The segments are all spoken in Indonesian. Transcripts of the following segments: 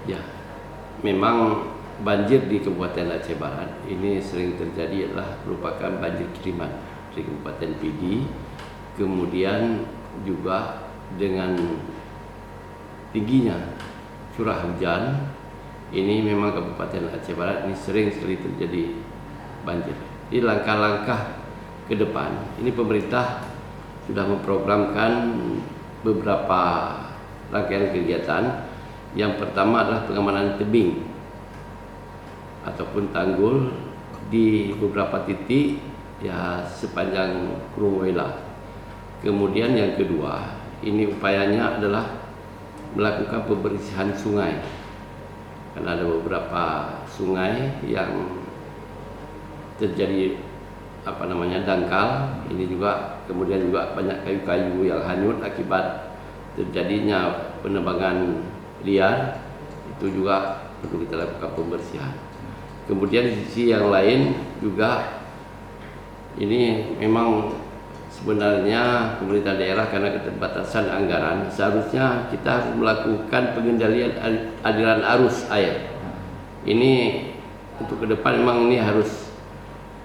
Ya, memang banjir di Kabupaten Aceh Barat ini sering terjadi adalah merupakan banjir kiriman dari Kabupaten Pidi. Kemudian juga dengan tingginya curah hujan, ini memang Kabupaten Aceh Barat ini sering sekali terjadi banjir. Jadi langkah-langkah ke depan, ini pemerintah sudah memprogramkan beberapa rangkaian kegiatan. Yang pertama adalah pengamanan tebing ataupun tanggul di beberapa titik ya sepanjang Kurung Wela. Kemudian yang kedua, ini upayanya adalah melakukan pembersihan sungai. Karena ada beberapa sungai yang terjadi dangkal. Ini juga kemudian juga banyak kayu-kayu yang hanyut akibat terjadinya penebangan liar, itu juga perlu kita lakukan pembersihan. Kemudian di sisi yang lain juga ini memang sebenarnya pemerintah daerah karena keterbatasan anggaran seharusnya kita harus melakukan pengendalian aliran arus air. Ini untuk ke depan memang ini harus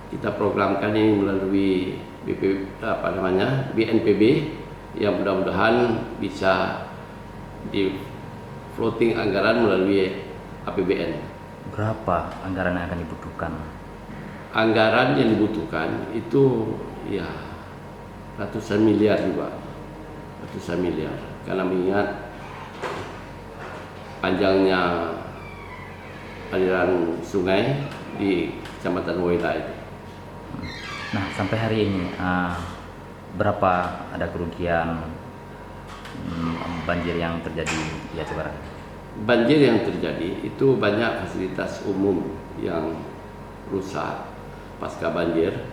kita programkan ini melalui BNPB yang mudah-mudahan bisa di floating anggaran melalui APBN. Berapa anggaran yang akan dibutuhkan? Anggaran yang dibutuhkan itu ya ratusan miliar juga, ratusan miliar. Karena mengingat panjangnya aliran sungai di Kecamatan Wela itu. Nah, sampai hari ini berapa ada kerugian banjir yang terjadi di Aceh Barat? Banjir yang terjadi itu banyak fasilitas umum yang rusak pasca banjir.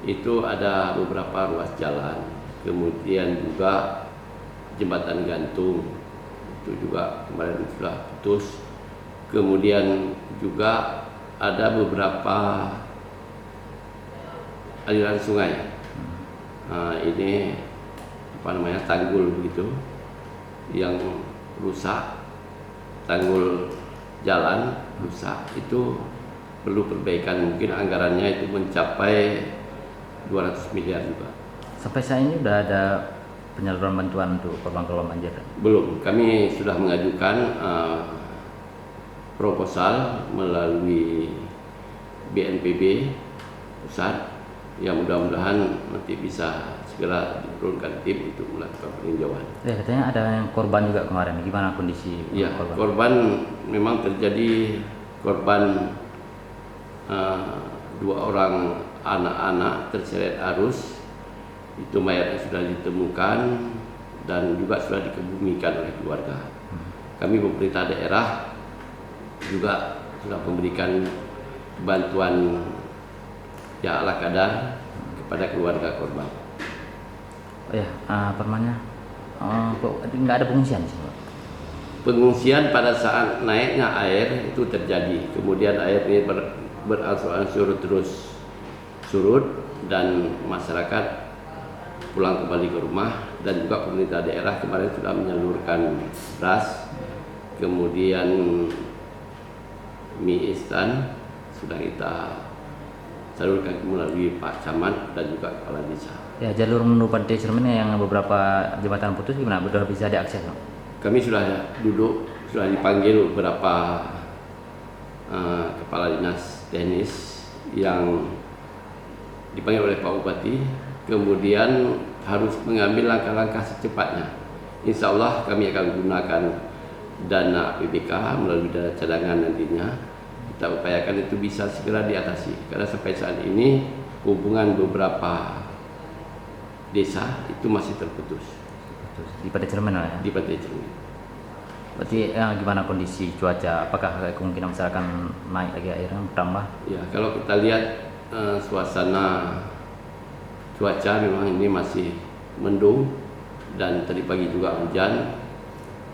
Itu ada beberapa ruas jalan, kemudian juga jembatan gantung itu juga kemarin sudah putus. Kemudian juga ada beberapa aliran sungai. Ini tanggul begitu yang rusak, tanggul jalan rusak, itu perlu perbaikan. Mungkin anggarannya itu mencapai 200 miliar juga. Sampai saat ini sudah ada penyaluran bantuan untuk korban-korban banjir? Belum, kami sudah mengajukan proposal melalui BNPB pusat yang mudah-mudahan nanti bisa segera diturunkan tim untuk melakukan peninjauan. Ya, katanya ada yang korban juga kemarin. Gimana kondisi Ya, korban? korban memang terjadi korban 2 orang anak-anak terseret arus. Itu mayatnya sudah ditemukan dan juga sudah dikebumikan oleh keluarga. Kami pemerintah daerah juga sudah memberikan bantuan ya ala kadar kepada keluarga korban. Oh ya, kok nggak ada pengungsian sih, Pak? Pengungsian pada saat naiknya air itu terjadi. Kemudian air ini berangsur-angsur terus surut dan masyarakat pulang kembali ke rumah. Dan juga pemerintah daerah kemarin sudah menyalurkan beras, kemudian mie instan sudah kita salurkan melalui Pak Camat dan juga Kepala Desa. Ya, jalur menuju Pantai Cermin yang beberapa jembatan putus gimana? Sudah bisa diakses, Pak? Kami sudah duduk, sudah dipanggil beberapa kepala dinas teknis yang dipanggil oleh Pak Bupati, kemudian harus mengambil langkah-langkah secepatnya. Insya Allah kami akan gunakan dana PBK melalui dana cadangan nantinya. Kita upayakan itu bisa segera diatasi, karena sampai saat ini hubungan beberapa desa itu masih terputus. Di Pantai Cermin ya? Di Pantai Cermin. Berarti gimana kondisi cuaca? Apakah kemungkinan misalkan naik lagi airnya bertambah? Ya, kalau kita lihat suasana cuaca memang ini masih mendung dan tadi pagi juga hujan,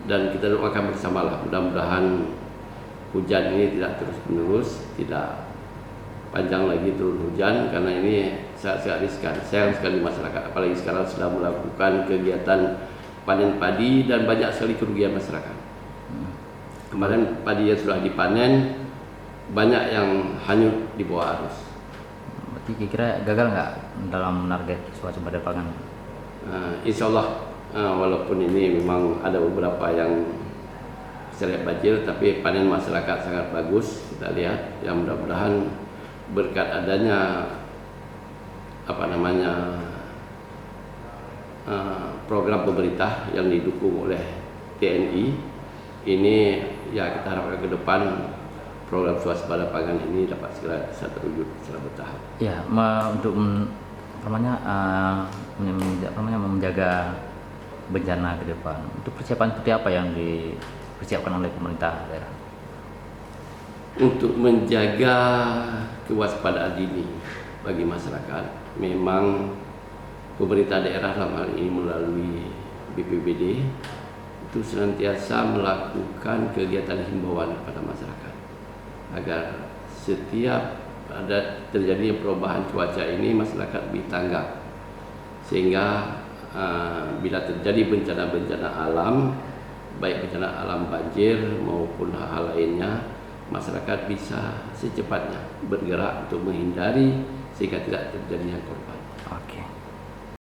dan kita doakan bersamalah mudah-mudahan hujan ini tidak terus menerus, tidak panjang lagi turun hujan, karena ini sangat riskan. Sayang sekali masyarakat, apalagi sekarang sedang melakukan kegiatan panen padi dan banyak sekali kerugian masyarakat. Kemarin padi yang sudah dipanen banyak yang hanyut di bawah arus. Berarti kira-kira gagal nggak dalam target swasembada pangan? Insya Allah, walaupun ini memang ada beberapa yang seret banjir, tapi panen masyarakat sangat bagus. Kita lihat, yang mudah-mudahan berkat adanya program pemerintah yang didukung oleh TNI, ini ya kita harapkan ke depan program swasembada pangan ini dapat segera bisa terwujud secara bertahap. Ya, untuk menjaga bencana ke depan, untuk persiapan seperti apa yang dipersiapkan oleh pemerintah daerah? Untuk menjaga kewaspadaan dini bagi masyarakat, memang pemerintah daerah dalam hal ini melalui BPBD itu senantiasa melakukan kegiatan himbauan kepada masyarakat agar setiap ada terjadi perubahan cuaca ini masyarakat lebih tanggap, sehingga bila terjadi bencana-bencana alam, baik bencana alam banjir maupun hal-hal lainnya, masyarakat bisa secepatnya bergerak untuk menghindari sehingga tidak terjadinya korban. Oke.